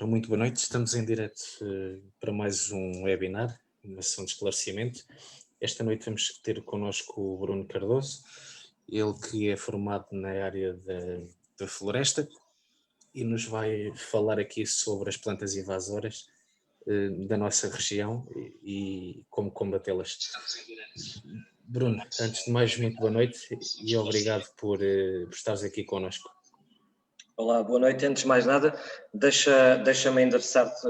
Muito boa noite. Estamos em direto para mais um webinar, uma sessão de esclarecimento. Esta noite vamos ter connosco o Bruno Cardoso, ele que é formado na área da floresta e nos vai falar aqui sobre as plantas invasoras da nossa região e como combatê-las. Bruno, antes de mais, muito boa noite e obrigado por estares aqui connosco. Olá, boa noite. Antes de mais nada, deixa-me endereçar-te,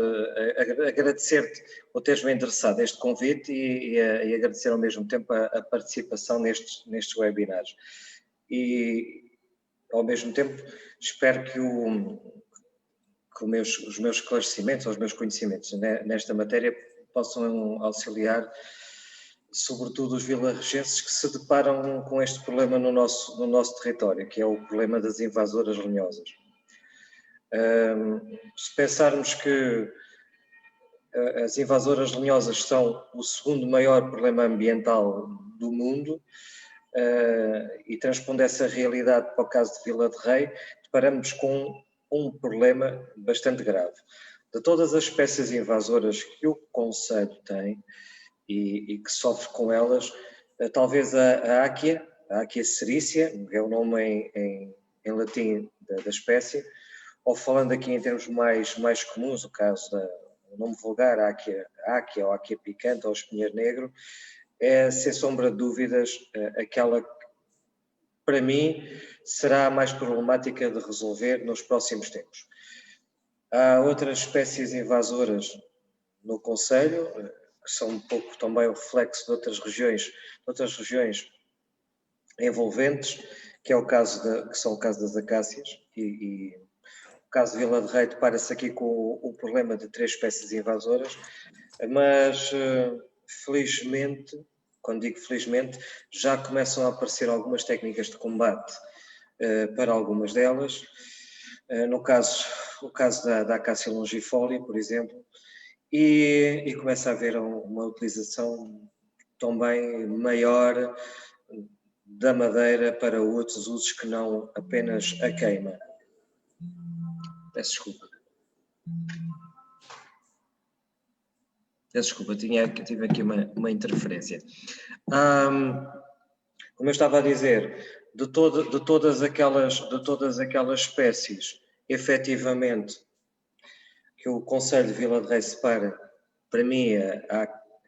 agradecer-te por teres-me endereçado este convite e agradecer ao mesmo tempo a participação nestes webinars. E, ao mesmo tempo, espero que os meus esclarecimentos, os meus conhecimentos nesta matéria possam auxiliar, sobretudo os vilarregenses que se deparam com este problema no nosso território, que é o problema das invasoras lenhosas. Se pensarmos que as invasoras lenhosas são o segundo maior problema ambiental do mundo, e transpondo essa realidade para o caso de Vila de Rei, deparamos com um problema bastante grave. De todas as espécies invasoras que o concelho tem e que sofre com elas, talvez a Áquia cerícia, é o nome em latim da espécie, ou falando aqui em termos mais comuns, o nome vulgar, a Áquia ou Áquia picante ou espinheiro negro, é, sem sombra de dúvidas, aquela que, para mim, será a mais problemática de resolver nos próximos tempos. Há outras espécies invasoras no concelho, que são um pouco também o reflexo de outras regiões envolventes, que são o caso das acácias, e o caso de Vila de Rei depara-se aqui com o problema de 3 espécies invasoras, mas felizmente, quando digo felizmente, já começam a aparecer algumas técnicas de combate para algumas delas. O caso da acácia longifólia, por exemplo, e começa a haver uma utilização também maior da madeira para outros usos que não apenas a queima. Peço desculpa. Tive aqui uma interferência. Como eu estava a dizer, de todas aquelas espécies, efetivamente, que o concelho de Vila de Rei separa, para mim,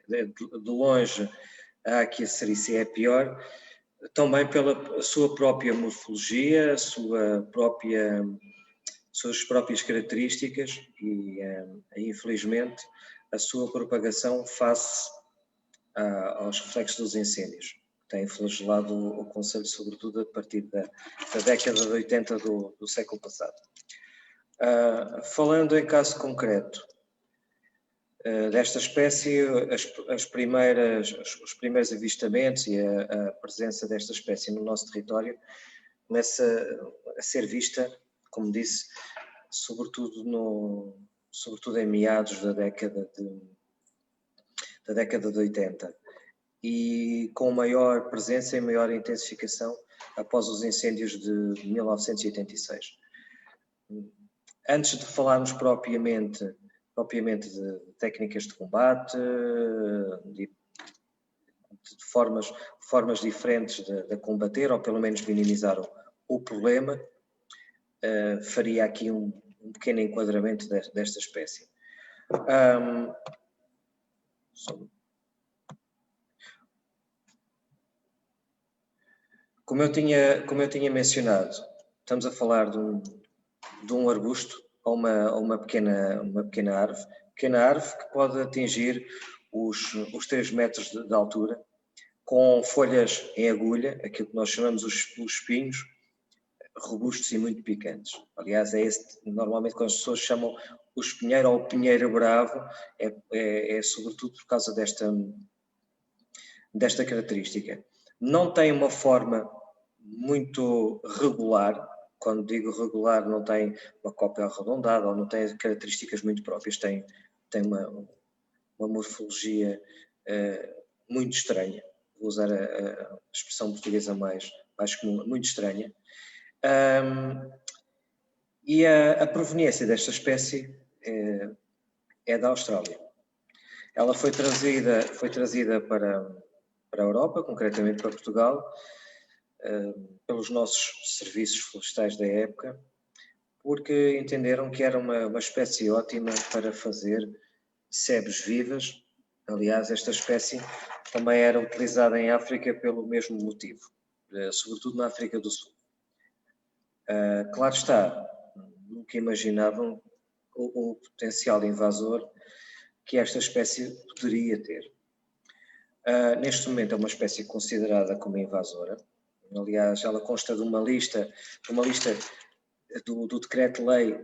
de longe, a Áquia cerícia é a pior, também pela sua própria morfologia, suas próprias características e, infelizmente, a sua propagação face aos reflexos dos incêndios, que têm flagelado o concelho, sobretudo a partir da década de 80 do século passado. Falando em caso concreto desta espécie, os primeiros avistamentos e a presença desta espécie no nosso território começa a ser vista, como disse, sobretudo em meados da década de 80, e com maior presença e maior intensificação após os incêndios de 1986. Antes de falarmos propriamente de técnicas de combate, de formas diferentes de combater, ou pelo menos minimizar o problema, faria aqui um pequeno enquadramento desta espécie. Como eu tinha mencionado, estamos a falar de um arbusto ou uma pequena árvore que pode atingir os 3 metros de altura, com folhas em agulha, aquilo que nós chamamos os espinhos, robustos e muito picantes. Aliás, normalmente quando as pessoas chamam o espinheiro ou o pinheiro bravo, é sobretudo por causa desta característica. Não tem uma forma muito regular. Quando digo regular, não tem uma cópia arredondada ou não tem características muito próprias, tem uma morfologia muito estranha. Vou usar a expressão portuguesa mais comum, muito estranha. E a proveniência desta espécie é da Austrália. Ela foi trazida para a Europa, concretamente para Portugal, pelos nossos serviços florestais da época, porque entenderam que era uma espécie ótima para fazer sebes vivas. Aliás, esta espécie também era utilizada em África pelo mesmo motivo, sobretudo na África do Sul. Claro está, nunca imaginavam o potencial invasor que esta espécie poderia ter. Neste momento é uma espécie considerada como invasora. Aliás, ela consta de uma lista do Decreto-Lei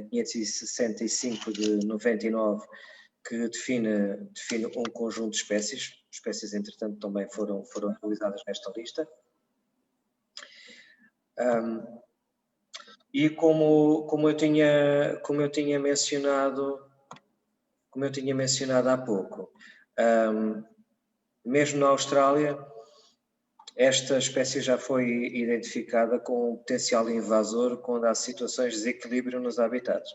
565 de 99, que define um conjunto de espécies. Espécies, entretanto, também foram atualizadas nesta lista. E como eu tinha mencionado há pouco, mesmo na Austrália, esta espécie já foi identificada com um potencial invasor quando há situações de desequilíbrio nos habitats.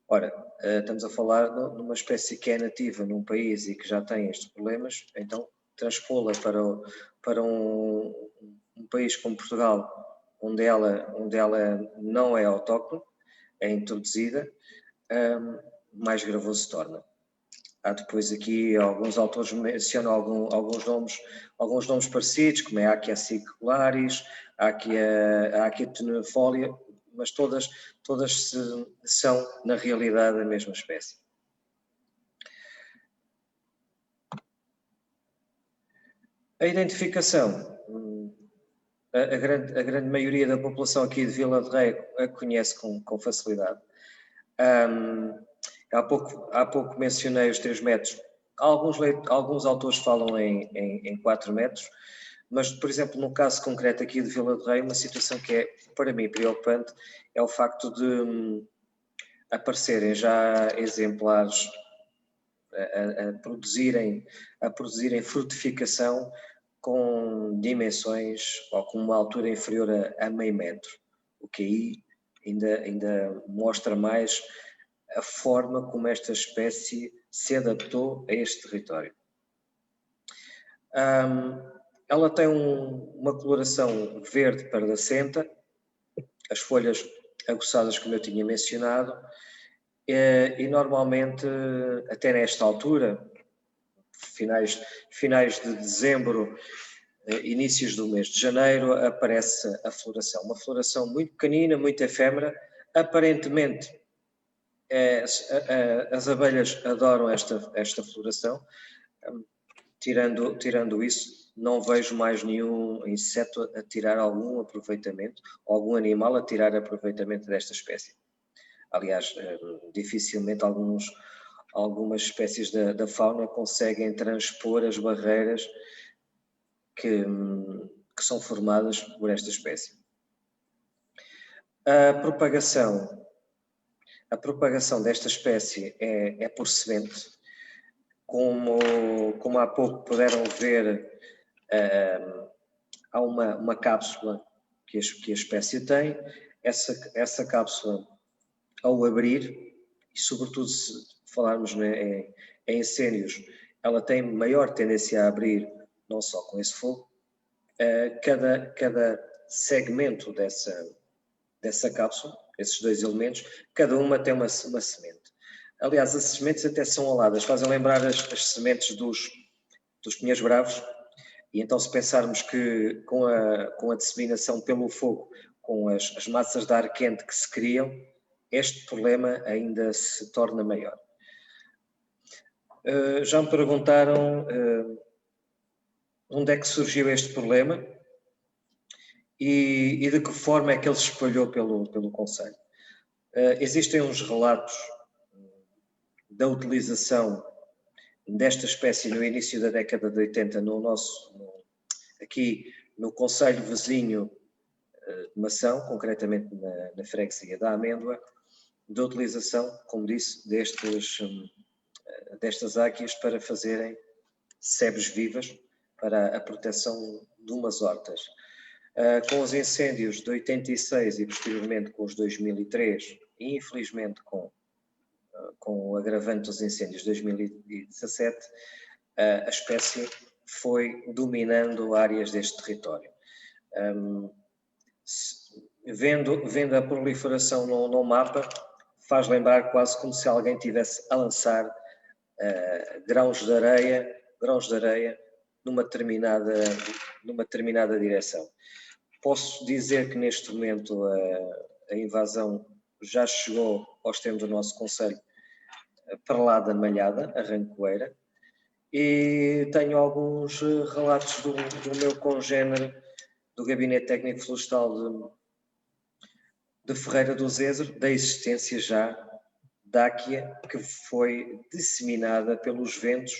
Ora, estamos a falar de uma espécie que é nativa num país e que já tem estes problemas, então transpô-la para um país como Portugal, onde ela não é autóctone, é introduzida, mais gravoso se torna. Há depois aqui, alguns autores mencionam alguns nomes parecidos, como é a Akia sicularis, a Akia tenuifolia, mas todas são, na realidade, a mesma espécie. A identificação. A grande maioria da população aqui de Vila de Rei a conhece com facilidade. Há pouco mencionei os 3 metros. Alguns autores falam em 4 metros, mas, por exemplo, no caso concreto aqui de Vila de Rei, uma situação que é, para mim, preocupante é o facto de aparecerem já exemplares a produzirem frutificação com dimensões ou com uma altura inferior a meio metro, o que aí ainda mostra mais a forma como esta espécie se adaptou a este território. Ela tem uma coloração verde pardacenta, as folhas aguçadas, como eu tinha mencionado, e normalmente, até nesta altura, finais de dezembro, inícios do mês de janeiro, aparece a floração. Uma floração muito pequenina, muito efêmera. Aparentemente, as abelhas adoram esta floração. Tirando isso, não vejo mais nenhum inseto a tirar algum aproveitamento, ou algum animal a tirar aproveitamento desta espécie. Aliás, dificilmente algumas espécies da fauna conseguem transpor as barreiras que são formadas por esta espécie. A propagação desta espécie é por semente. Como há pouco puderam ver, há uma cápsula que a espécie tem. Essa cápsula, ao abrir, e sobretudo se falarmos em incêndios, ela tem maior tendência a abrir, não só com esse fogo. Cada segmento dessa cápsula, esses 2 elementos, cada uma tem uma semente. Aliás, as sementes até são aladas, fazem lembrar as sementes dos pinheiros bravos. E então, se pensarmos que com a disseminação pelo fogo, com as massas de ar quente que se criam, este problema ainda se torna maior. Já me perguntaram onde é que surgiu este problema e de que forma é que ele se espalhou pelo concelho. Existem uns relatos da utilização desta espécie no início da década de 80 aqui no concelho vizinho de Mação, concretamente na freguesia da Amêndoa, da utilização, como disse, destas águias para fazerem sebes vivas para a proteção de umas hortas. Com os incêndios de 86 e posteriormente com os 2003, e infelizmente com com o agravante dos incêndios de 2017, a espécie foi dominando áreas deste território. Vendo a proliferação no mapa, faz lembrar quase como se alguém tivesse a lançar grãos de areia numa determinada direção. Posso dizer que neste momento a invasão já chegou ao extremo do nosso concelho, para lá da Malhada, a Rancoeira, e tenho alguns relatos do meu congénere do Gabinete Técnico Florestal de Ferreira do Zezer, da existência já da áquia que foi disseminada pelos ventos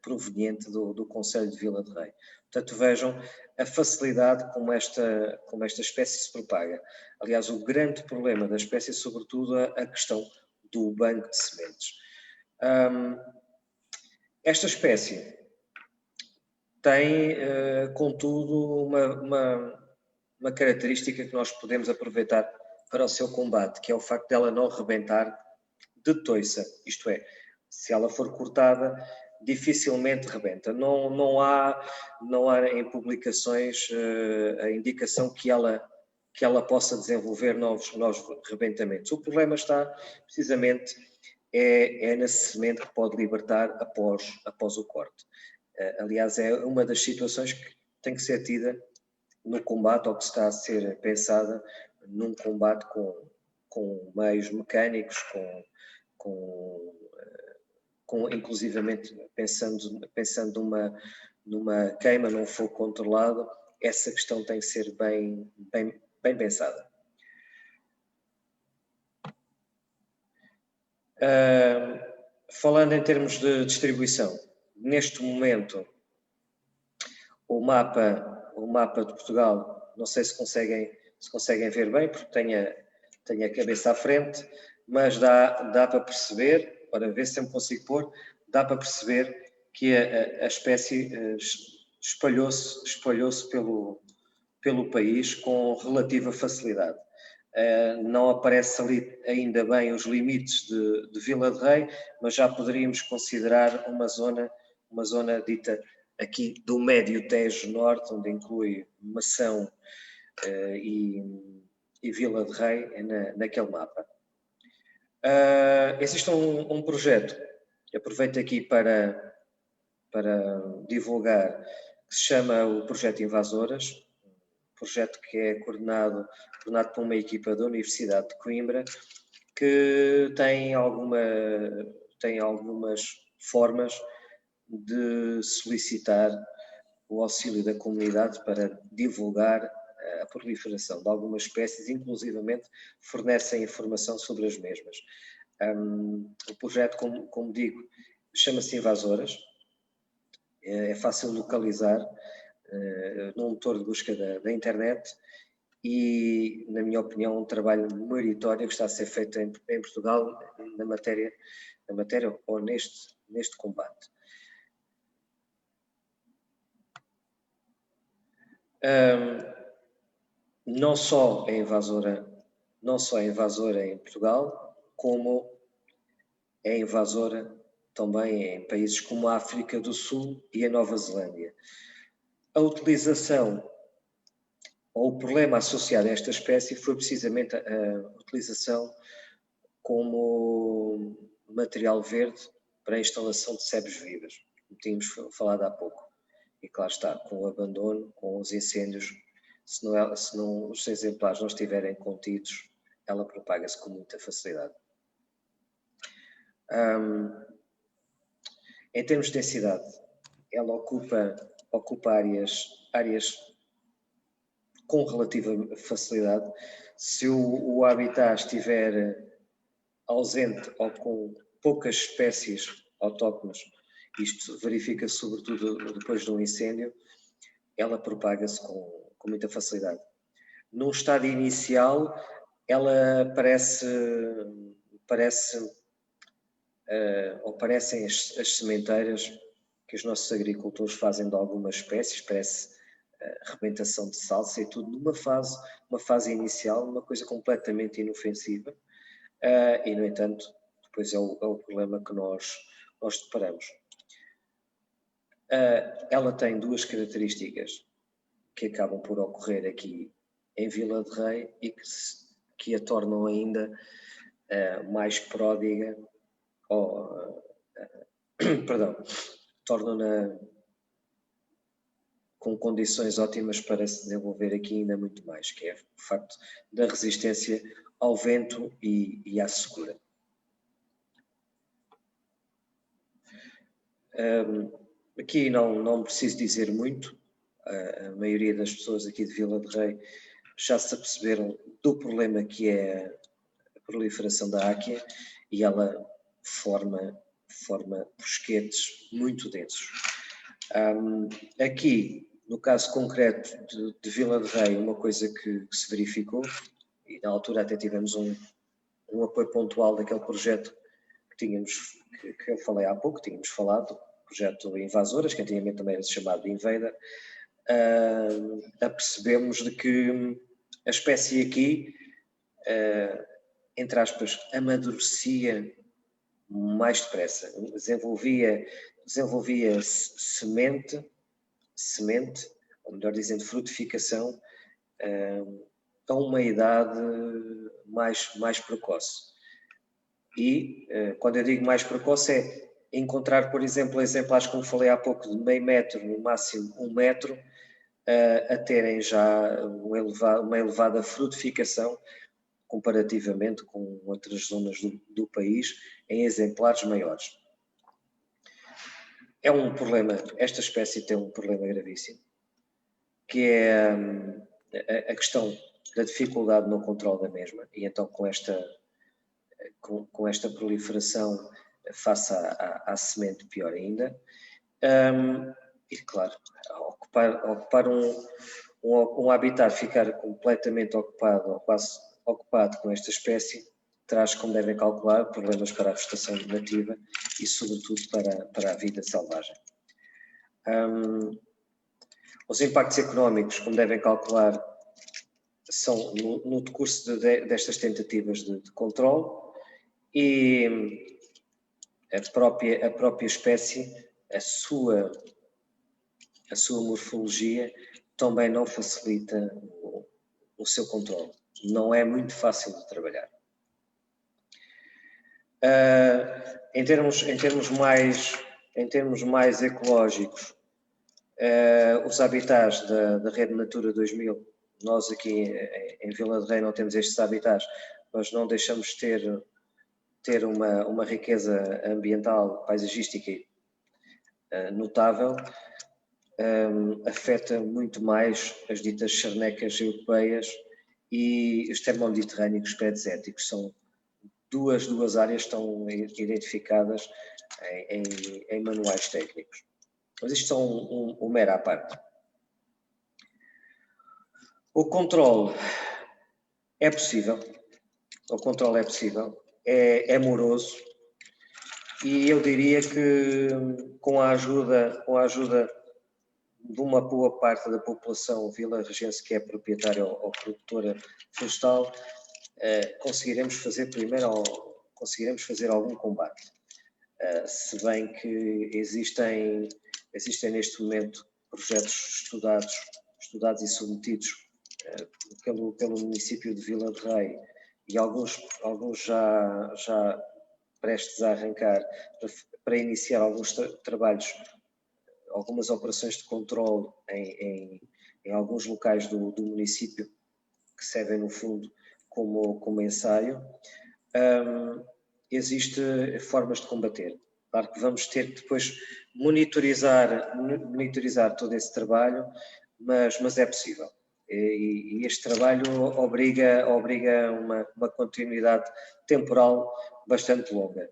proveniente do concelho de Vila de Rei. Portanto, vejam a facilidade como esta espécie se propaga. Aliás, o grande problema da espécie é sobretudo a questão do banco de sementes. Esta espécie tem, contudo, uma característica que nós podemos aproveitar para o seu combate, que é o facto dela não rebentar de toiça, isto é, se ela for cortada, dificilmente rebenta. Não há em publicações a indicação que ela possa desenvolver novos rebentamentos. O problema está precisamente na semente que pode libertar após o corte. Aliás, é uma das situações que tem que ser tida no combate, ou que está a ser pensada num combate com meios mecânicos, inclusivamente pensando numa queima, num fogo controlado, essa questão tem que ser bem pensada. Falando em termos de distribuição, neste momento o mapa de Portugal, não sei se conseguem ver bem, porque tenho a cabeça à frente, mas dá para perceber, para ver se eu me consigo pôr, dá para perceber que a espécie espalhou-se pelo país com relativa facilidade. Não aparece ali ainda bem os limites de Vila de Rei, mas já poderíamos considerar uma zona dita aqui do Médio Tejo Norte, onde inclui Mação e Vila de Rei, naquele mapa. Existe um projeto, aproveito aqui para divulgar, que se chama o Projeto Invasoras, projeto que é coordenado por uma equipa da Universidade de Coimbra, que tem algumas formas de solicitar o auxílio da comunidade para divulgar a proliferação de algumas espécies, inclusivamente fornecem informação sobre as mesmas. O projeto, como digo, chama-se Invasoras, é fácil localizar num motor de busca da internet e, na minha opinião, um trabalho meritório que está a ser feito em Portugal na matéria ou neste combate. Não só é invasora em Portugal, como é invasora também em países como a África do Sul e a Nova Zelândia. A utilização ou o problema associado a esta espécie foi precisamente a utilização como material verde para a instalação de sebes vivas, como tínhamos falado há pouco. E claro está, com o abandono, com os incêndios, se os exemplares não estiverem contidos, ela propaga-se com muita facilidade. Em termos de densidade, ela ocupa áreas com relativa facilidade. Se o habitat estiver ausente ou com poucas espécies autóctones, isto verifica-se sobretudo depois de um incêndio, ela propaga-se com muita facilidade. Num estado inicial, ela parecem as sementeiras que os nossos agricultores fazem de algumas espécies, parece rebentação de salsa e tudo, uma fase inicial, uma coisa completamente inofensiva, e no entanto, depois é o problema que nós deparamos. Ela tem duas características que acabam por ocorrer aqui em Vila de Rei e que a tornam ainda mais pródiga, perdão, tornam-na com condições ótimas para se desenvolver aqui ainda muito mais, que é o facto da resistência ao vento e à secura. Aqui não preciso dizer muito, a maioria das pessoas aqui de Vila de Rei já se aperceberam do problema que é a proliferação da áquia e ela forma bosquetes muito densos. Aqui, no caso concreto de Vila de Rei, uma coisa que se verificou, e na altura até tivemos um apoio pontual daquele projeto que eu falei há pouco, tínhamos falado, projeto Invasoras, que antigamente também era chamado de Invader, apercebemos de que a espécie aqui, entre aspas, amadurecia mais depressa, desenvolvia semente, ou melhor dizendo, frutificação, a uma idade mais precoce. E quando eu digo mais precoce é encontrar, por exemplo, exemplares, como falei há pouco, de meio metro, no máximo 1 metro, a terem já uma elevada frutificação comparativamente com outras zonas do país, em exemplares maiores. É um problema, esta espécie tem um problema gravíssimo, que é a questão da dificuldade no controle da mesma, e então com esta proliferação face à semente, pior ainda. E claro, ocupar um habitat, ficar completamente ocupado ou quase ocupado com esta espécie, traz, como devem calcular, problemas para a vegetação nativa e sobretudo para a vida selvagem. Os impactos económicos, como devem calcular, são no decurso destas tentativas de controle, e a própria espécie, a sua morfologia também não facilita o seu controle. Não é muito fácil de trabalhar. Em termos mais ecológicos, os habitats da Rede Natura 2000, nós aqui em Vila de Rei não temos estes habitats, mas não deixamos de ter uma riqueza ambiental, paisagística notável. Afeta muito mais as ditas charnecas europeias e os termomediterrâneos pré-desérticos. São duas áreas que estão identificadas em manuais técnicos. Mas isto são um mero à parte. O controle é possível. O controle é possível. É moroso. E eu diria que com a ajuda de uma boa parte da população vilarejense que é proprietária ou produtora florestal, conseguiremos fazer algum combate. Se bem que existem neste momento projetos estudados e submetidos pelo município de Vila de Rei, e alguns já prestes a arrancar para iniciar alguns trabalhos, algumas operações de controle em alguns locais do município, que servem no fundo como ensaio. Existem formas de combater. Claro que vamos ter que depois monitorizar todo esse trabalho, mas é possível. E este trabalho obriga uma continuidade temporal bastante longa.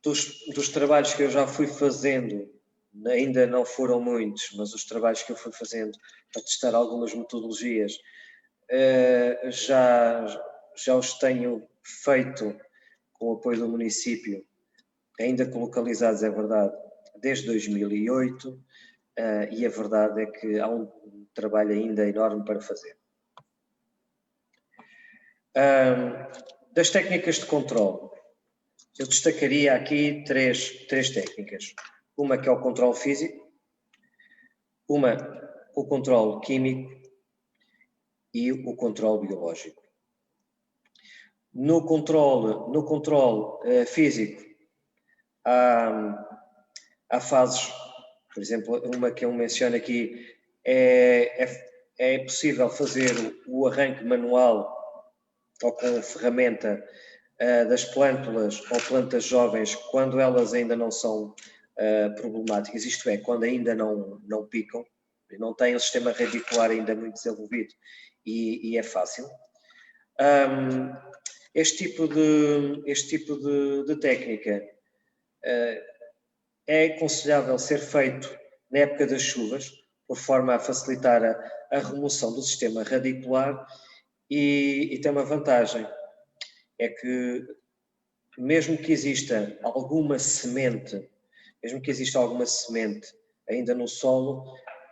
Dos trabalhos que eu já fui fazendo, ainda não foram muitos, mas os trabalhos que eu fui fazendo para testar algumas metodologias, já os tenho feito com o apoio do município, ainda localizados, é verdade, desde 2008, e a verdade é que há um trabalho ainda enorme para fazer. Das técnicas de controle, eu destacaria aqui três técnicas. Uma que é o controle físico, uma o controle químico e o controle biológico. No controle físico, há fases, por exemplo, uma que eu menciono aqui, é possível fazer o arranque manual ou com ferramenta das plântulas ou plantas jovens quando elas ainda não são problemáticas, isto é, quando ainda não picam, não têm o sistema radicular ainda muito desenvolvido e é fácil. Este tipo de técnica é aconselhável ser feito na época das chuvas, por forma a facilitar a remoção do sistema radicular e tem uma vantagem, é que mesmo que exista alguma semente ainda no solo,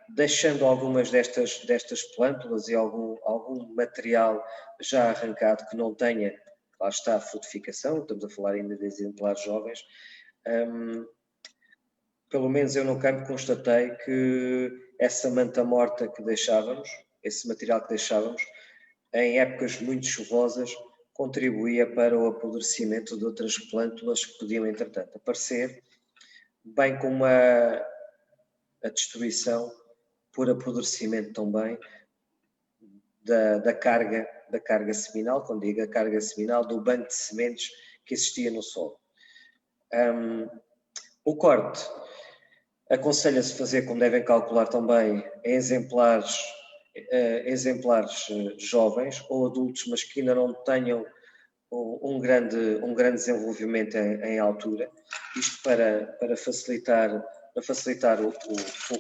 deixando algumas destas plântulas e algum material já arrancado que não tenha, lá está, a frutificação, estamos a falar ainda de exemplares jovens, pelo menos eu no campo constatei que essa manta morta que deixávamos, esse material que deixávamos, em épocas muito chuvosas, contribuía para o apodrecimento de outras plântulas que podiam, entretanto, aparecer, bem como a destruição por apodrecimento também da carga seminal, quando digo a carga seminal, do banco de sementes que existia no solo. O corte aconselha-se fazer, como devem calcular também, em exemplares jovens ou adultos, mas que ainda não tenham um grande desenvolvimento em altura, isto para facilitar o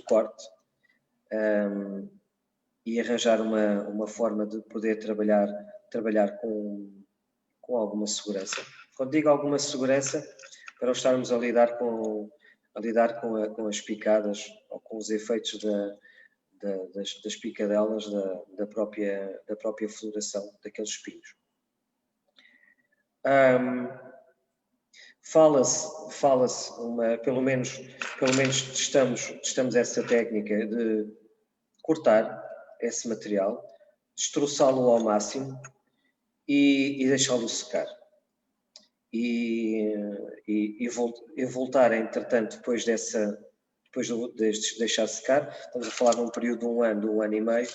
corte e arranjar uma forma de poder trabalhar com alguma segurança. Quando digo alguma segurança, para não estarmos a lidar com as picadas ou com os efeitos das picadelas da própria floração daqueles espinhos. Fala-se pelo menos testamos essa técnica de cortar esse material, destroçá-lo ao máximo e deixá-lo secar. E voltar, entretanto, depois de deixar secar, estamos a falar de um período de um ano e meio,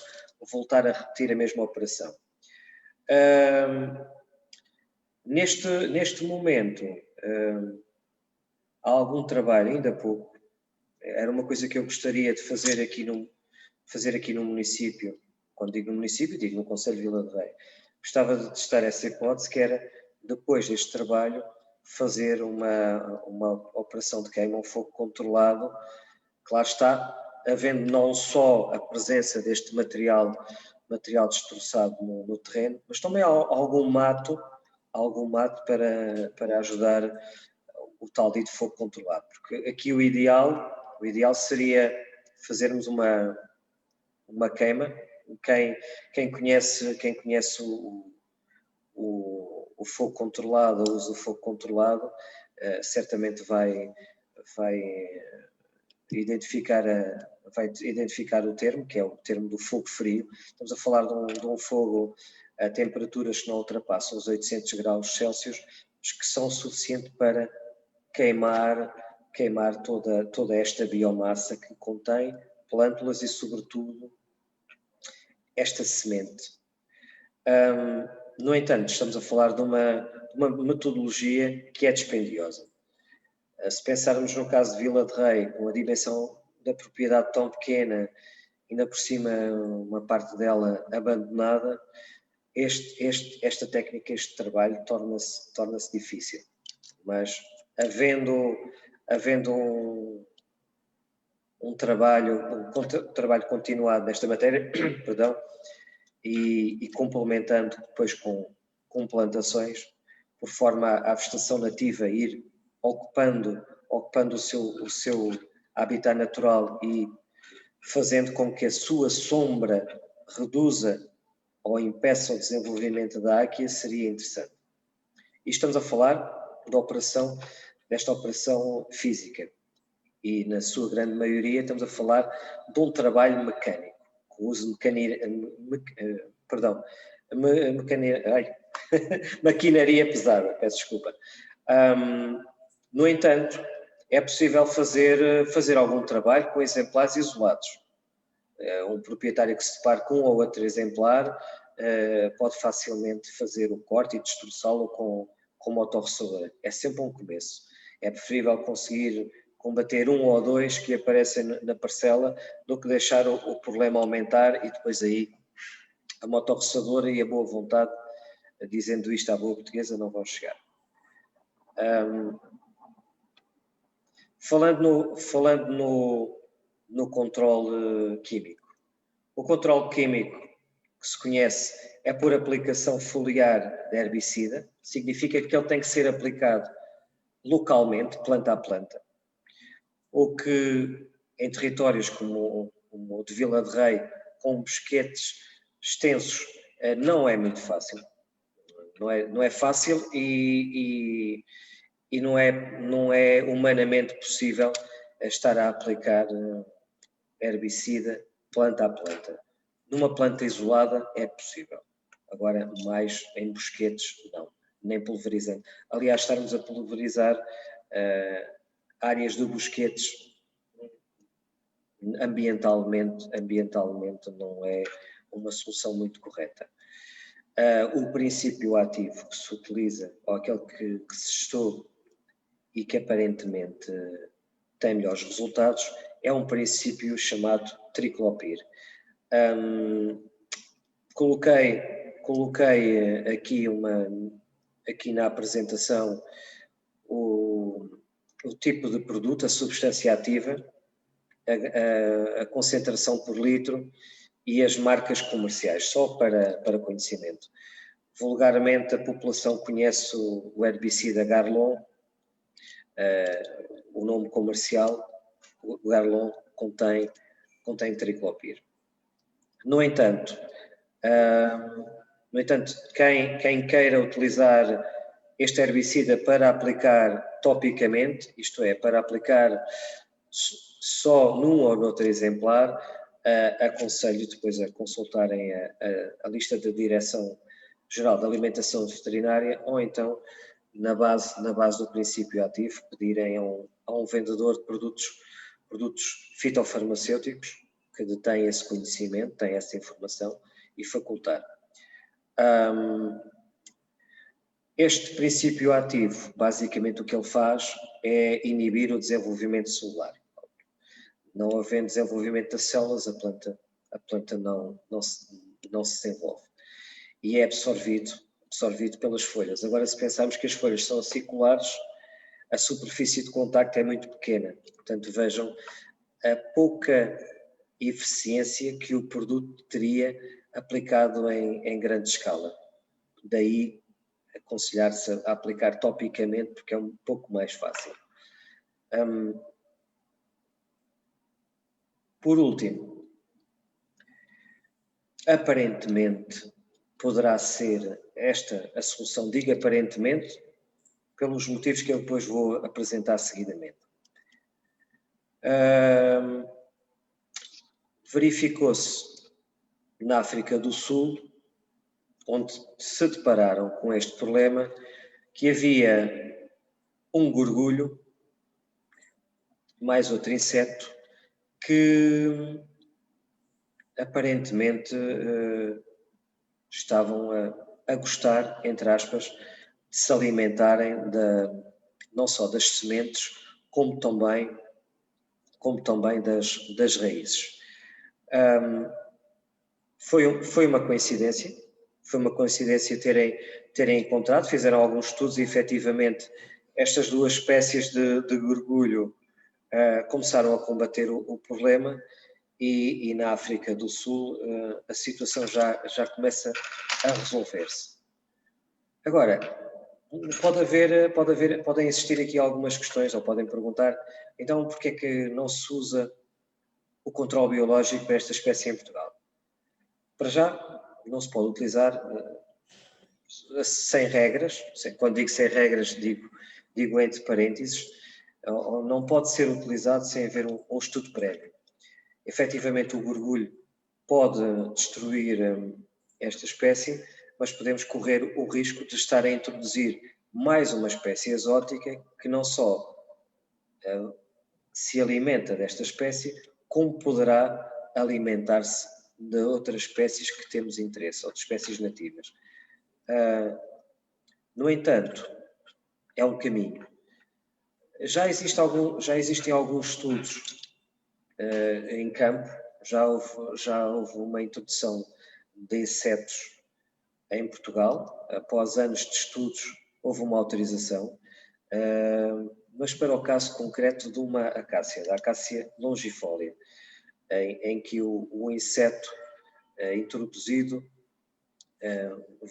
voltar a repetir a mesma operação. Neste momento, há algum trabalho, ainda pouco, era uma coisa que eu gostaria de fazer aqui no município, quando digo no município, digo no Concelho de Vila de Rei. Gostava de testar essa hipótese, que era, depois deste trabalho, fazer uma operação de queima, um fogo controlado, que lá está, havendo não só a presença deste material destroçado no terreno, mas também algum mato para ajudar o tal dito fogo controlado. Porque aqui o ideal seria fazermos uma queima. Quem conhece o fogo controlado, ou usa o fogo controlado, certamente vai identificar o termo, que é o termo do fogo frio. Estamos a falar de um fogo a temperaturas que não ultrapassam os 800 graus Celsius, mas que são suficientes para queimar toda esta biomassa que contém plântulas e, sobretudo, esta semente. No entanto, estamos a falar de uma metodologia que é dispendiosa. Se pensarmos no caso de Vila de Rei, com a dimensão da propriedade tão pequena, ainda por cima uma parte dela abandonada, esta técnica, este trabalho torna-se difícil. Mas havendo um trabalho continuado nesta matéria, perdão, e complementando depois com plantações, por forma a vegetação nativa ir ocupando o seu habitat natural e fazendo com que a sua sombra reduza ou impeça o desenvolvimento da áquia, seria interessante. E estamos a falar desta operação física. E na sua grande maioria estamos a falar de um trabalho mecânico, com uso de maquinaria pesada, peço desculpa. No entanto, é possível fazer algum trabalho com exemplares isolados. Um proprietário que se depare com um ou outro exemplar pode facilmente fazer o corte e destroçá-lo com motorroçadora. É sempre um começo. É preferível conseguir combater um ou dois que aparecem na parcela do que deixar o problema aumentar e depois aí a motorroçadora e a boa vontade, dizendo isto à boa portuguesa, não vão chegar. Falando no controle químico. O controle químico que se conhece é por aplicação foliar de herbicida, significa que ele tem que ser aplicado localmente, planta a planta, o que em territórios como o de Vila de Rei, com bosquetes extensos, não é muito fácil. Não é fácil e não é humanamente possível estar a aplicar herbicida planta a planta. Numa planta isolada é possível. Agora, mais em bosquetes, não. Nem pulverizando. Aliás, estarmos a pulverizar áreas de bosquetes ambientalmente não é uma solução muito correta. O princípio ativo que se utiliza, ou aquele que se estou e que aparentemente tem melhores resultados, é um princípio chamado triclopir. Coloquei aqui na apresentação o tipo de produto, a substância ativa, a concentração por litro e as marcas comerciais, só para conhecimento. Vulgarmente, a população conhece o herbicida Garlon, o nome comercial, o Garlon contém triclopir. No entanto, quem queira utilizar este herbicida para aplicar topicamente, isto é, para aplicar só num ou noutro exemplar, aconselho depois a consultarem a lista da Direção-Geral da Alimentação Veterinária ou então, na base do princípio ativo, pedirem a um vendedor de produtos fitofarmacêuticos que detém esse conhecimento, tem essa informação e facultar. Este princípio ativo, basicamente o que ele faz é inibir o desenvolvimento celular. Não havendo desenvolvimento das células, a planta não se desenvolve. E é absorvido pelas folhas. Agora, se pensarmos que as folhas são aciculares, a superfície de contacto é muito pequena. Portanto, vejam a pouca eficiência que o produto teria aplicado em grande escala. Daí, aconselhar-se a aplicar topicamente, porque é um pouco mais fácil. Por último, aparentemente, poderá ser esta a solução, digo aparentemente, pelos motivos que eu depois vou apresentar seguidamente. Verificou-se na África do Sul, onde se depararam com este problema, que havia um gorgulho, mais outro inseto, que aparentemente estavam a gostar, entre aspas, de se alimentarem não só das sementes, como também das raízes. Foi uma coincidência terem encontrado, fizeram alguns estudos e efetivamente estas duas espécies de gorgulho começaram a combater o problema e na África do Sul a situação já começa a resolver-se. Agora, podem existir aqui algumas questões, ou podem perguntar, então porquê é que não se usa o controle biológico para esta espécie em Portugal? Para já, não se pode utilizar sem regras, quando digo sem regras, digo entre parênteses, não pode ser utilizado sem haver um estudo prévio. Efetivamente, o gorgulho pode destruir esta espécie, mas podemos correr o risco de estar a introduzir mais uma espécie exótica que não só se alimenta desta espécie, como poderá alimentar-se de outras espécies que temos interesse, outras espécies nativas. No entanto, é um caminho. Já existem alguns estudos em campo, já houve uma introdução de insetos em Portugal. Após anos de estudos, houve uma autorização, mas para o caso concreto de uma acácia, da acácia longifolia, em que o inseto introduzido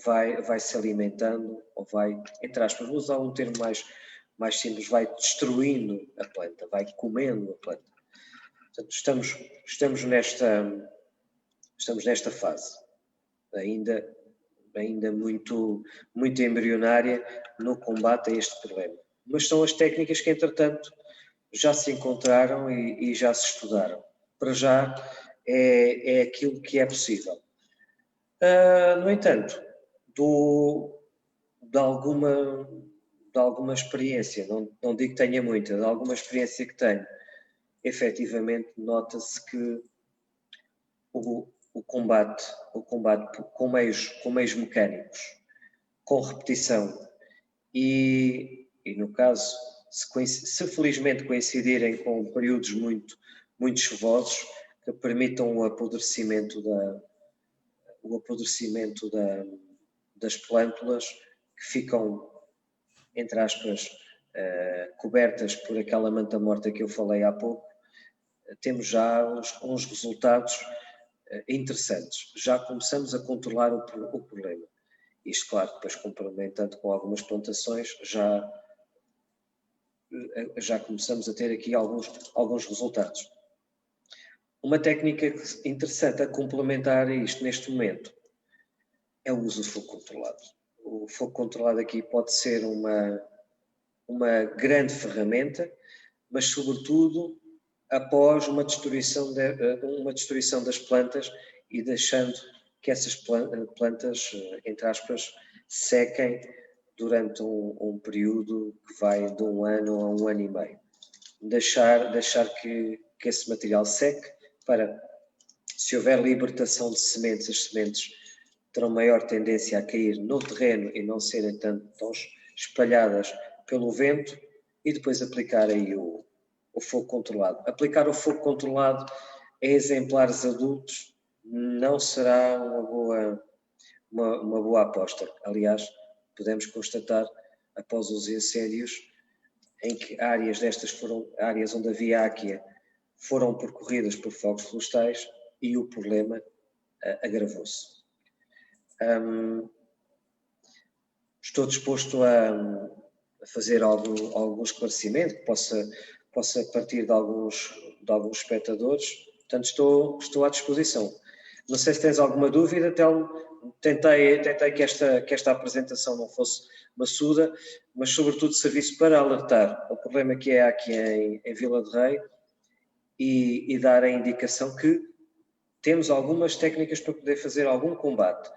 vai se alimentando, ou vai, entre aspas, vou usar um termo mais simples, vai destruindo a planta, vai comendo a planta. Portanto, estamos nesta fase, ainda muito embrionária no combate a este problema. Mas são as técnicas que, entretanto, já se encontraram e já se estudaram. Para já é aquilo que é possível. No entanto, de alguma experiência, não digo que tenha muita, de alguma experiência que tenho, efetivamente nota-se que o combate com meios mecânicos, com repetição e no caso, se felizmente coincidirem com períodos muito chuvosos que permitam o apodrecimento das plântulas que ficam, entre aspas, cobertas por aquela manta morta que eu falei há pouco, temos já uns resultados interessantes. Já começamos a controlar o problema. Isto, claro, depois complementando com algumas plantações, já começamos a ter aqui alguns resultados. Uma técnica interessante a complementar a isto neste momento é o uso do fogo controlado. O fogo controlado aqui pode ser uma grande ferramenta, mas sobretudo após uma destruição das plantas e deixando que essas plantas, entre aspas, sequem durante um período que vai de 1 ano a 1 ano e meio. Deixar que esse material seque para, se houver libertação de sementes, as sementes terão maior tendência a cair no terreno e não serem tão espalhadas pelo vento, e depois aplicar aí o fogo controlado. Aplicar o fogo controlado a exemplares adultos não será uma boa aposta. Aliás, podemos constatar, após os incêndios, em que áreas onde havia áquia foram percorridas por fogos florestais e o problema agravou-se. Estou disposto a fazer algum esclarecimento que possa partir de alguns espectadores, portanto estou à disposição. Não sei se tens alguma dúvida, Telmo. Tentei que esta apresentação não fosse maçuda, mas sobretudo serviço para alertar o problema que é aqui em Vila de Rei e dar a indicação que temos algumas técnicas para poder fazer algum combate.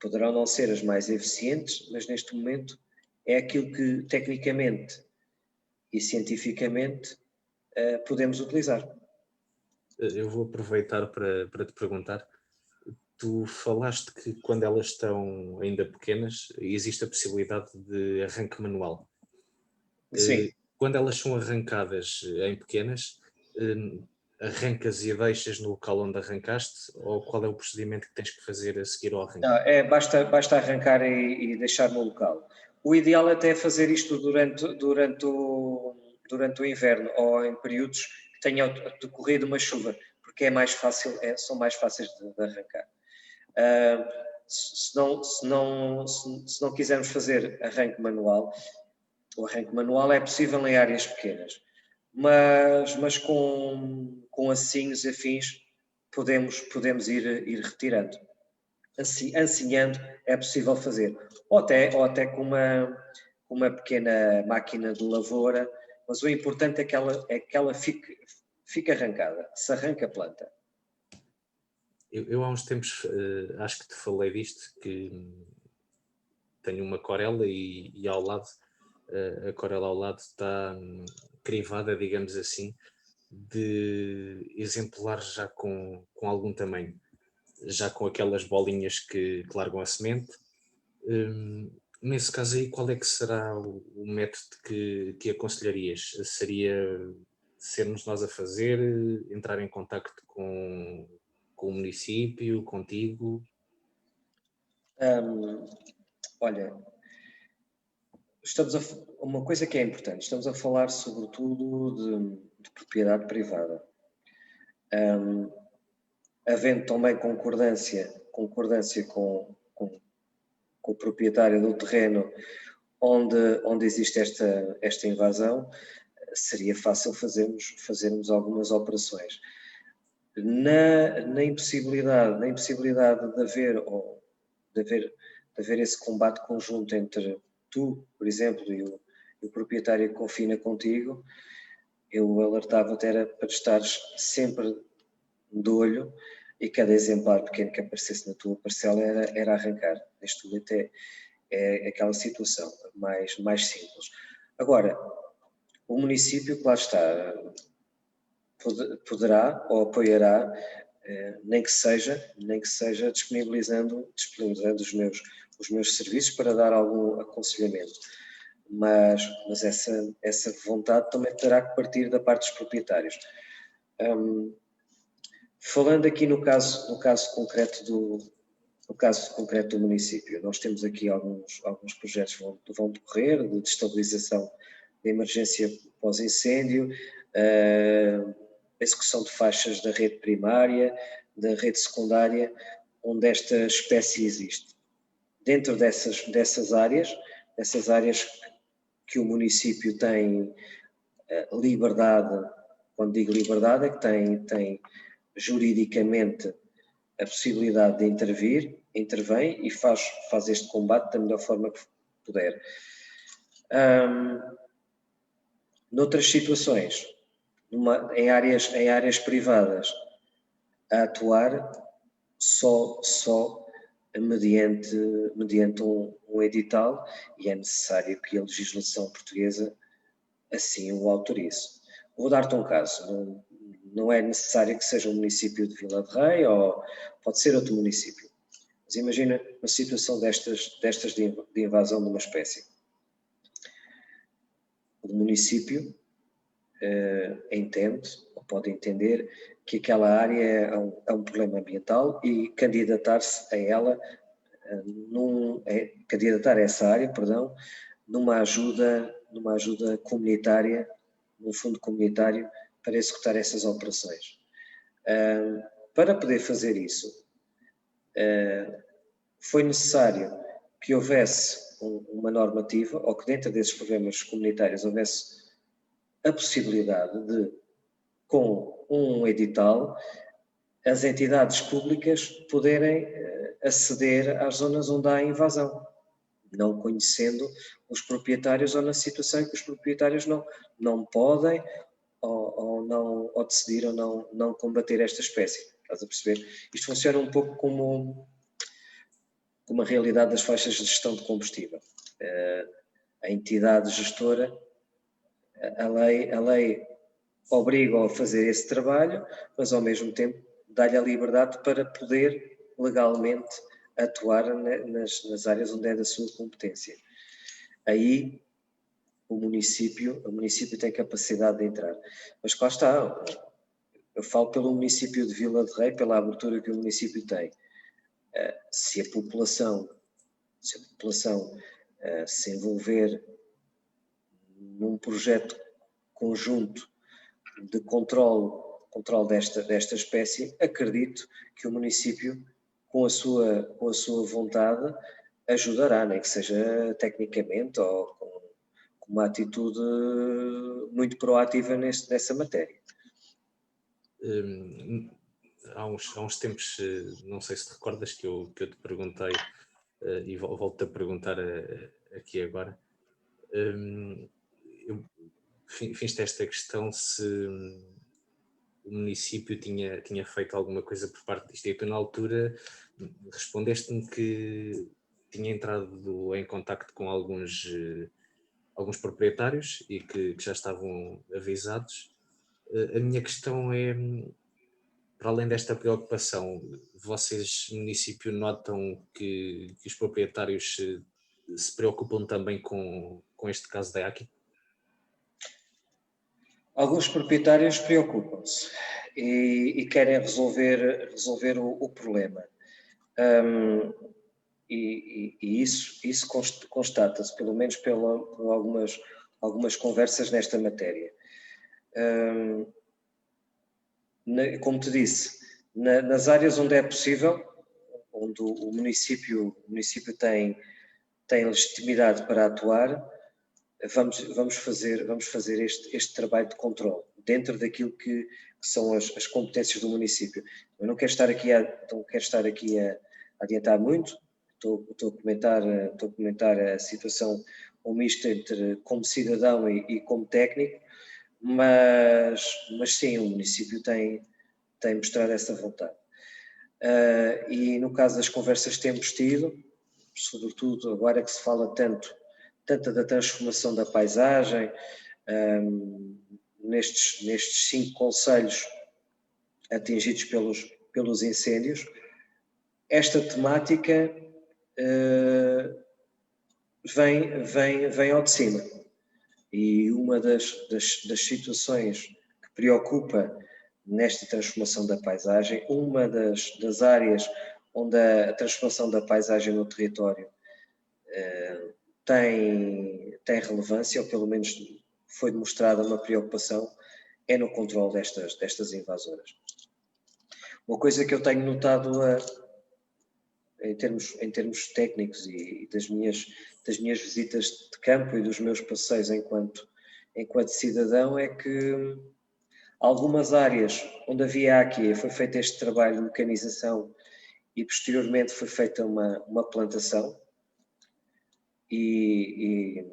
Poderão não ser as mais eficientes, mas neste momento é aquilo que tecnicamente e cientificamente podemos utilizar. Eu vou aproveitar para te perguntar. Tu falaste que quando elas estão ainda pequenas existe a possibilidade de arranque manual. Sim. Quando elas são arrancadas em pequenas, arrancas e a deixas no local onde arrancaste, ou qual é o procedimento que tens que fazer a seguir ao arranque? Não, basta arrancar e deixar no local. O ideal até é fazer isto durante o inverno ou em períodos que tenham decorrido uma chuva, porque são mais fáceis de arrancar. Se não quisermos fazer arranque manual, o arranque manual é possível em áreas pequenas, mas com assinhos e afins podemos ir retirando, ancinhando é possível fazer. Ou até com uma pequena máquina de lavoura, mas o importante é que ela fique arrancada, se arranca a planta. Eu há uns tempos, acho que te falei disto, que tenho uma corela e ao lado, a corela ao lado está crivada, digamos assim, de exemplares já com algum tamanho, já com aquelas bolinhas que largam a semente. Nesse caso aí, qual é que será o método que aconselharias? Seria sermos nós a fazer, entrar em contacto com o município, contigo? Olha, uma coisa que é importante, estamos a falar sobretudo de propriedade privada. Havendo também concordância com o proprietário do terreno onde existe esta invasão, seria fácil fazermos algumas operações. Na impossibilidade de haver esse combate conjunto entre tu, por exemplo, e o proprietário que confina contigo, eu alertava-te era para estares sempre de olho e cada exemplar pequeno que aparecesse na tua parcela era arrancar. Neste momento é aquela situação mais simples. Agora, o município que lá está poderá ou apoiará, nem que seja disponibilizando os meus serviços para dar algum aconselhamento. Mas essa vontade também terá que partir da parte dos proprietários. Falando aqui no caso concreto do município, nós temos aqui alguns projetos que vão decorrer de estabilização da emergência pós-incêndio, execução de faixas da rede primária, da rede secundária, onde esta espécie existe. Dentro dessas áreas que o município tem liberdade, quando digo liberdade é que tem juridicamente a possibilidade de intervém e faz este combate da melhor forma que puder. Noutras situações, em áreas privadas, a atuar só mediante um edital, e é necessário que a legislação portuguesa assim o autorize. Vou dar-te um caso. Não é necessário que seja o município de Vila de Rei, ou pode ser outro município. Mas imagina uma situação destas de invasão de uma espécie. O município entende, ou pode entender, que aquela área é um problema ambiental e candidatar-se a ela, candidatar a essa área, numa ajuda comunitária, num fundo comunitário, para executar essas operações. Para poder fazer isso, foi necessário que houvesse uma normativa, ou que dentro desses programas comunitários houvesse a possibilidade de, com um edital, as entidades públicas poderem aceder às zonas onde há invasão, não conhecendo os proprietários ou na situação em que os proprietários não podem ou decidiram não combater esta espécie. Estás a perceber? Isto funciona um pouco como a realidade das faixas de gestão de combustível. A entidade gestora, a lei obriga-o a fazer esse trabalho, mas ao mesmo tempo dá-lhe a liberdade para poder legalmente atuar nas áreas onde é da sua competência. Aí o município tem capacidade de entrar. Mas lá está, eu falo pelo município de Vila de Rei, pela abertura que o município tem. Se a população se envolver num projeto conjunto de controle desta espécie, acredito que o município, com a sua vontade, ajudará, nem que seja tecnicamente ou com uma atitude muito proativa nessa matéria. Há uns tempos, não sei se te recordas, que eu te perguntei e volto a perguntar aqui agora. Fiz-te esta questão se o município tinha feito alguma coisa por parte disto. E tu, na altura, respondeste-me que tinha entrado em contacto com alguns proprietários e que já estavam avisados. A minha questão é, para além desta preocupação, vocês, município, notam que os proprietários se preocupam também com este caso da ACI? Alguns proprietários preocupam-se e querem resolver o problema. E isso constata-se, pelo menos por algumas conversas nesta matéria. Como te disse, nas áreas onde é possível, onde o município tem legitimidade para atuar, vamos fazer este trabalho de controle dentro daquilo que são as competências do município. Eu não quero estar aqui a adiantar muito. Estou a comentar a situação mista entre como cidadão e como técnico, mas sim, o município tem mostrado essa vontade. E no caso das conversas que temos tido, sobretudo agora que se fala tanto da transformação da paisagem, nestes 5 concelhos atingidos pelos incêndios, esta temática vem ao de cima. E uma das situações que preocupa nesta transformação da paisagem, uma das áreas onde a transformação da paisagem no território tem relevância, ou pelo menos foi demonstrada uma preocupação, é no controle destas invasoras. Uma coisa que eu tenho notado em termos técnicos e das minhas visitas de campo e dos meus passeios enquanto cidadão é que algumas áreas onde havia aqui foi feito este trabalho de mecanização e posteriormente foi feita uma plantação e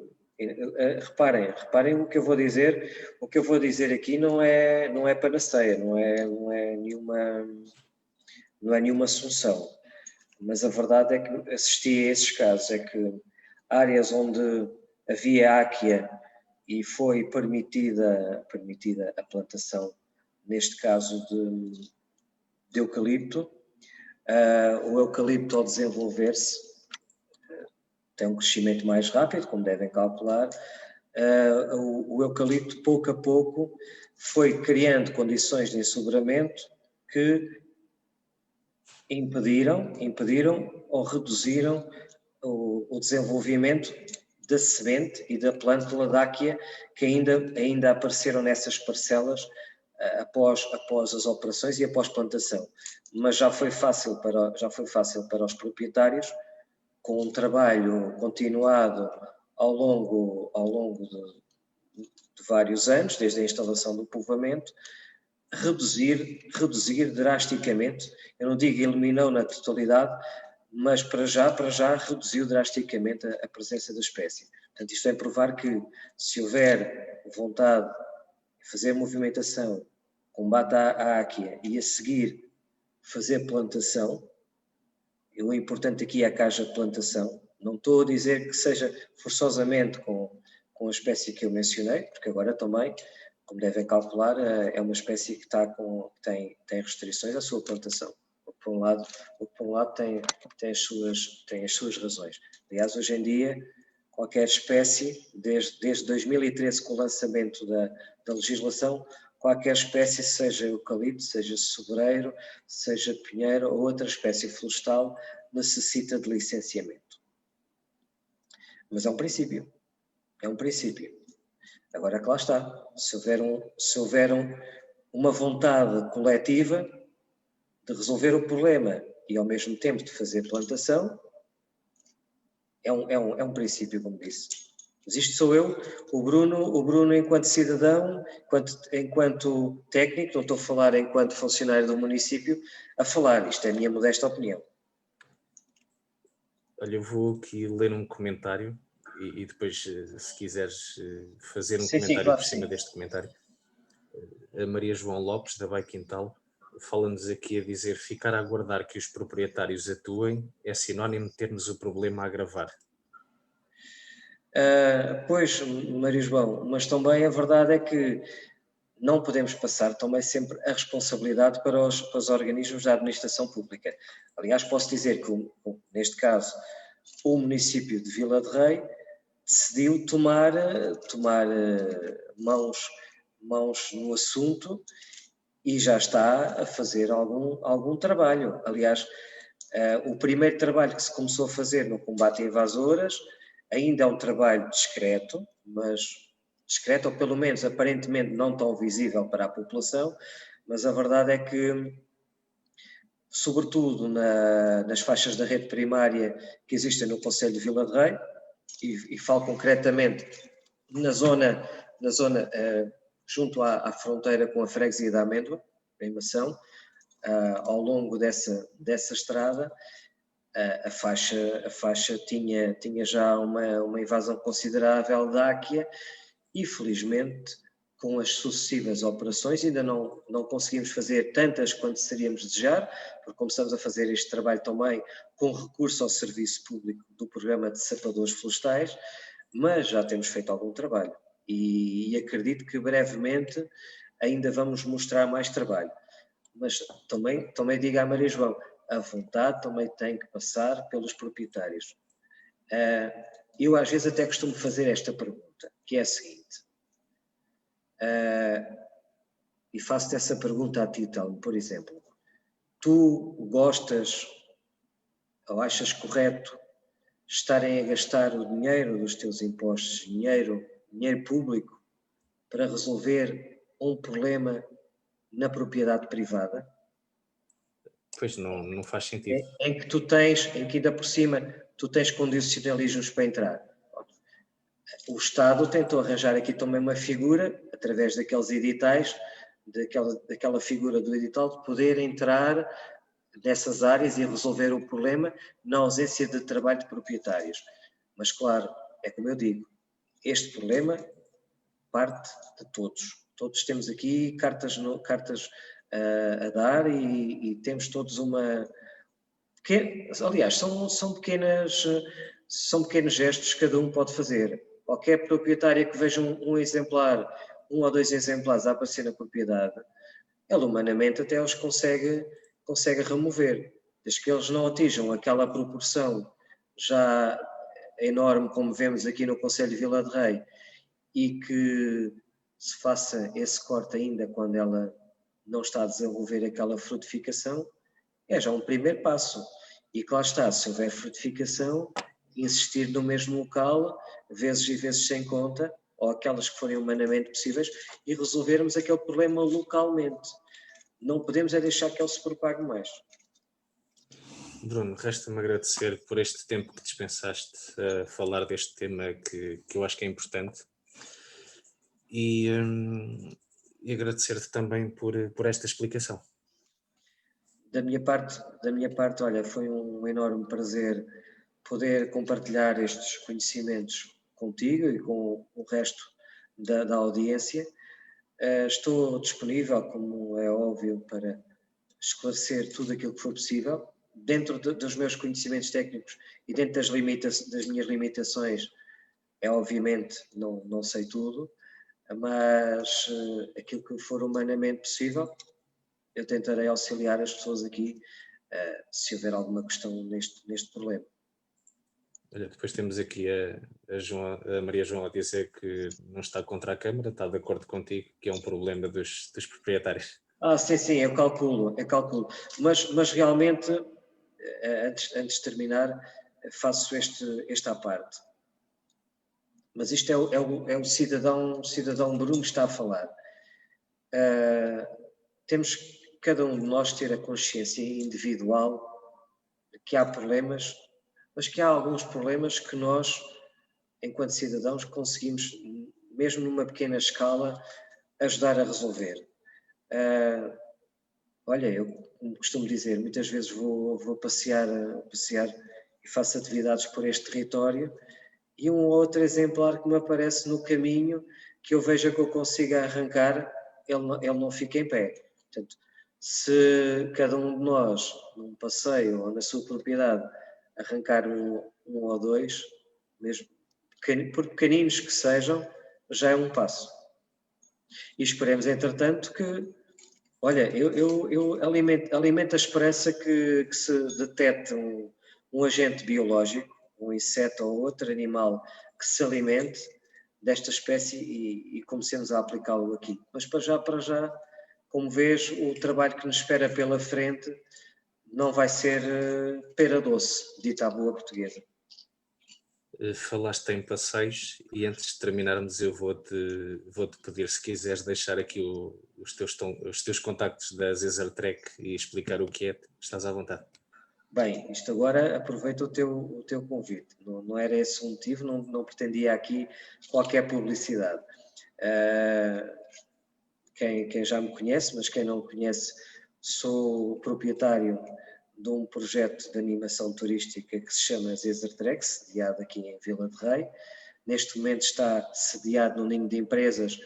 reparem o que eu vou dizer aqui não é panaceia, não é nenhuma solução, mas a verdade é que assisti a esses casos, é que áreas onde havia áquia e foi permitida a plantação, neste caso de eucalipto, o eucalipto ao desenvolver-se tem um crescimento mais rápido, como devem calcular. O eucalipto, pouco a pouco, foi criando condições de ensobramento que impediram ou reduziram o desenvolvimento da semente e da plântula dáquia que ainda apareceram nessas parcelas após as operações e após plantação. Mas já foi fácil para os proprietários, com um trabalho continuado ao longo de vários anos, desde a instalação do povoamento, reduzir drasticamente, eu não digo eliminou na totalidade, mas para já reduziu drasticamente a presença da espécie. Portanto, isto é provar que se houver vontade de fazer movimentação, combate à áquia e a seguir fazer plantação, o importante aqui é que haja plantação. Não estou a dizer que seja forçosamente com a espécie que eu mencionei, porque agora também, como devem calcular, é uma espécie que tem restrições à sua plantação. Por um lado tem as suas razões. Aliás, hoje em dia, qualquer espécie, desde 2013, com o lançamento da legislação, qualquer espécie, seja eucalipto, seja sobreiro, seja pinheiro ou outra espécie florestal, necessita de licenciamento. Mas é um princípio. Agora que lá está, se houver uma vontade coletiva de resolver o problema e ao mesmo tempo de fazer plantação, é um princípio, como disse. Mas isto sou eu, o Bruno enquanto cidadão, enquanto técnico, não estou a falar enquanto funcionário do município, a falar. Isto é a minha modesta opinião. Olha, eu vou aqui ler um comentário e depois, se quiseres fazer um Sim, comentário claro por que cima sim. deste comentário. A Maria João Lopes, da Vai Quintal, fala-nos aqui a dizer: ficar a aguardar que os proprietários atuem é sinónimo de termos o problema a agravar. Pois, Maria João, mas também a verdade é que não podemos passar também sempre a responsabilidade para os organismos da administração pública. Aliás, posso dizer que, neste caso, o município de Vila de Rei decidiu tomar mãos no assunto e já está a fazer algum trabalho. Aliás, o primeiro trabalho que se começou a fazer no combate a invasoras ainda é um trabalho discreto, mas discreto, ou pelo menos aparentemente não tão visível para a população, mas a verdade é que, sobretudo nas faixas da rede primária que existem no Conselho de Vila de Rei, e falo concretamente na zona junto à fronteira com a freguesia da Amêndoa, em Mação, ao longo dessa estrada, a faixa tinha já uma invasão considerável da áquia e, felizmente, com as sucessivas operações, ainda não conseguimos fazer tantas quanto seríamos desejar, porque começamos a fazer este trabalho também com recurso ao serviço público do programa de sapadores florestais, mas já temos feito algum trabalho e acredito que brevemente ainda vamos mostrar mais trabalho. Mas também digo à Maria João, a vontade também tem que passar pelos proprietários. Eu às vezes até costumo fazer esta pergunta, que é a seguinte, e faço-te essa pergunta a ti, Telmo, por exemplo. Tu gostas ou achas correto estarem a gastar o dinheiro dos teus impostos, dinheiro público, para resolver um problema na propriedade privada? Pois não faz sentido. Em que ainda por cima tu tens condicionalismos para entrar. O Estado tentou arranjar aqui também uma figura, através daqueles editais, daquela figura do edital, de poder entrar nessas áreas e resolver o problema na ausência de trabalho de proprietários. Mas claro, é como eu digo, este problema parte de todos. Todos temos aqui cartas a dar e temos todos uma... Aliás, são pequenos gestos que cada um pode fazer. Qualquer proprietário que veja um exemplar, um ou dois exemplares a aparecer na propriedade, ele humanamente até os consegue remover. Desde que eles não atinjam aquela proporção já enorme, como vemos aqui no Conselho de Vila de Rei, e que se faça esse corte ainda quando ela não está a desenvolver aquela frutificação, é já um primeiro passo. E que lá está, se houver frutificação, insistir no mesmo local, vezes e vezes sem conta, ou aquelas que forem humanamente possíveis, e resolvermos aquele problema localmente. Não podemos é deixar que ele se propague mais. Bruno, resta-me agradecer por este tempo que dispensaste a falar deste tema que eu acho que é importante e agradecer-te também por esta explicação. Da minha parte, olha, foi um enorme prazer poder compartilhar estes conhecimentos contigo e com o resto da audiência. Estou disponível, como é óbvio, para esclarecer tudo aquilo que for possível, dentro dos meus conhecimentos técnicos e dentro das minhas limitações. Obviamente não sei tudo, mas aquilo que for humanamente possível, eu tentarei auxiliar as pessoas aqui se houver alguma questão neste problema. Olha, depois temos aqui a Maria João a dizer que não está contra a Câmara, está de acordo contigo, que é um problema dos proprietários. Sim, eu calculo. Mas realmente, antes de terminar, faço este à parte. Mas isto é o cidadão Bruno que está a falar. Temos cada um de nós ter a consciência individual de que há problemas, mas que há alguns problemas que nós, enquanto cidadãos, conseguimos, mesmo numa pequena escala, ajudar a resolver. Olha, eu, como costumo dizer, muitas vezes vou passear e faço atividades por este território, e um outro exemplar que me aparece no caminho, que eu veja que eu consiga arrancar, ele não fica em pé. Portanto, se cada um de nós, num passeio ou na sua propriedade, arrancar um ou dois, mesmo por pequeninos que sejam, já é um passo. E esperemos, entretanto, que, olha, eu alimento a esperança que se detecte um agente biológico, um inseto ou outro animal que se alimente desta espécie e comecemos a aplicá-lo aqui. Mas para já, como vês, o trabalho que nos espera pela frente não vai ser pera doce, dita à boa portuguesa. Falaste em passeios e antes de terminarmos eu vou-te pedir se quiseres deixar aqui os teus contactos da Zezer Trek e explicar o que é, estás à vontade. Bem, isto agora aproveita o teu convite. Não era esse o motivo, não pretendia aqui qualquer publicidade. Quem já me conhece, mas quem não me conhece, sou proprietário de um projeto de animação turística que se chama Zezer Trek, sediado aqui em Vila de Rei. Neste momento está sediado no Ninho de Empresas,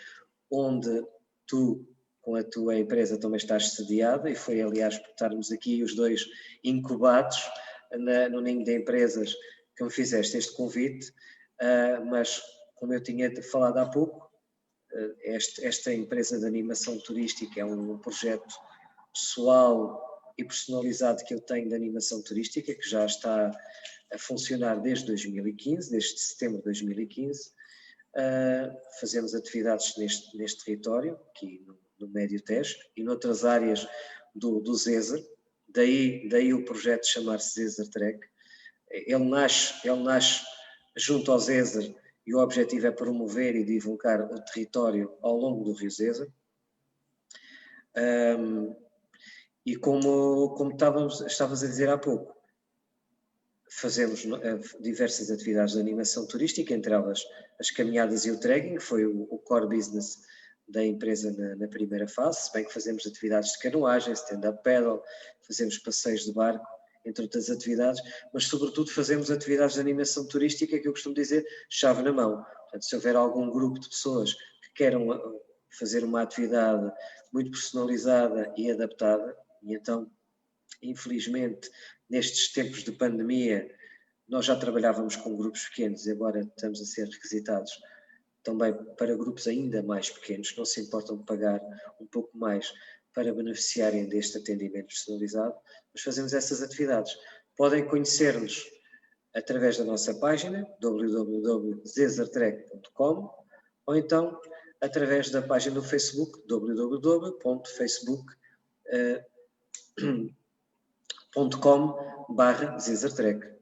onde tu, com a tua empresa, também estás sediado, e foi, aliás, por estarmos aqui os dois incubados no Ninho de Empresas que me fizeste este convite, mas, como eu tinha falado há pouco, esta empresa de animação turística é um projeto pessoal e personalizado que eu tenho de animação turística, que já está a funcionar desde 2015, desde setembro de 2015. Fazemos atividades neste território, aqui no Médio Tejo, e noutras áreas do Zezer, daí o projeto chamar-se Zezer Trek. Ele nasce junto ao Zezer e o objetivo é promover e divulgar o território ao longo do Rio Zezer. E como estavas a dizer há pouco, fazemos diversas atividades de animação turística, entre elas as caminhadas e o trekking, que foi o core business da empresa na primeira fase, se bem que fazemos atividades de canoagem, stand-up paddle, fazemos passeios de barco, entre outras atividades, mas sobretudo fazemos atividades de animação turística, que eu costumo dizer, chave na mão. Portanto, se houver algum grupo de pessoas que queiram fazer uma atividade muito personalizada e adaptada, e então, infelizmente, nestes tempos de pandemia, nós já trabalhávamos com grupos pequenos e agora estamos a ser requisitados também para grupos ainda mais pequenos, que não se importam de pagar um pouco mais para beneficiarem deste atendimento personalizado, mas fazemos essas atividades. Podem conhecer-nos através da nossa página www.zezertrek.com ou então através da página do Facebook www.facebook.com/zezertrek.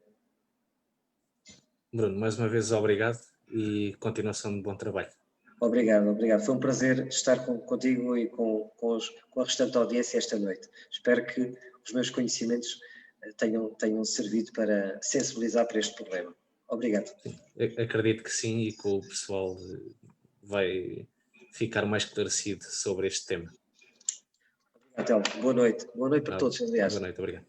Bruno, mais uma vez obrigado e continuação de bom trabalho. Obrigado. Foi um prazer estar contigo e com a restante audiência esta noite. Espero que os meus conhecimentos tenham servido para sensibilizar para este problema. Obrigado. Acredito que sim e que o pessoal vai ficar mais esclarecido sobre este tema. Então, boa noite. Boa noite para todos, aliás. Boa noite, obrigado.